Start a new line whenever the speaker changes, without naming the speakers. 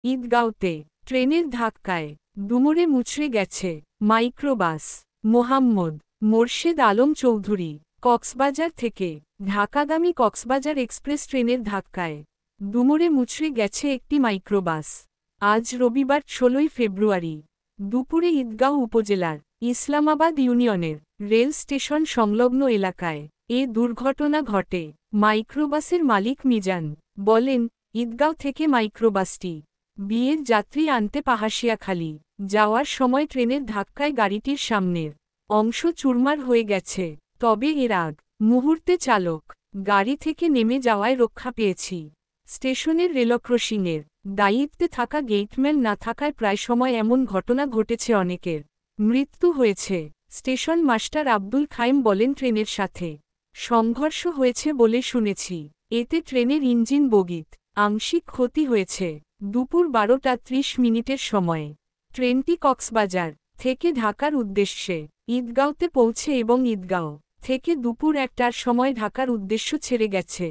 ঈদগাঁওতে ট্রেনের ধাক্কায় দুমড়ে মুচড়ে গেছে মাইক্রোবাস। মোহাম্মদ মোরশেদ আলম চৌধুরী কক্সবাজার থেকে ঢাকাগামী কক্সবাজার এক্সপ্রেস ট্রেনের ধাক্কায় দুমড়ে মুচড়ে গেছে একটি মাইক্রোবাস। আজ রবিবার ১৬ ফেব্রুয়ারি দুপুরে ঈদগাঁও উপজেলার ইসলামাবাদ ইউনিয়নের রেল স্টেশন সংলগ্ন এলাকায় এ দুর্ঘটনা ঘটে। মাইক্রোবাসের মালিক মিজান বলেন, ঈদগাঁও থেকে মাইক্রোবাসটি বিয়ের যাত্রী আনতে পাহাশিয়াখালী যাওয়ার সময় ট্রেনের ধাক্কায় গাড়িটির সামনের অংশ চুরমার হয়ে গেছে। তবে এর আগ মুহূর্তে চালক গাড়ি থেকে নেমে যাওয়ায় রক্ষা পেয়েছি। স্টেশনের রেলক্রসিংয়ের দায়িত্বে থাকা গেটম্যান না থাকায় প্রায় সময় এমন ঘটনা ঘটেছে, অনেকের মৃত্যু হয়েছে। স্টেশন মাস্টার আব্দুল খাইম বলেন, ট্রেনের সাথে সংঘর্ষ হয়েছে বলে শুনেছি। এতে ট্রেনের ইঞ্জিন বগিত আংশিক ক্ষতি হয়েছে। দুপুর ১২টা ৩০ মিনিটের সময়ে ট্রেনটি কক্সবাজার থেকে ঢাকার উদ্দেশ্যে ঈদগাঁওতে পৌঁছে এবং ঈদগাঁও থেকে দুপুর ১টার সময় ঢাকার উদ্দেশ্য ছেড়ে গেছে।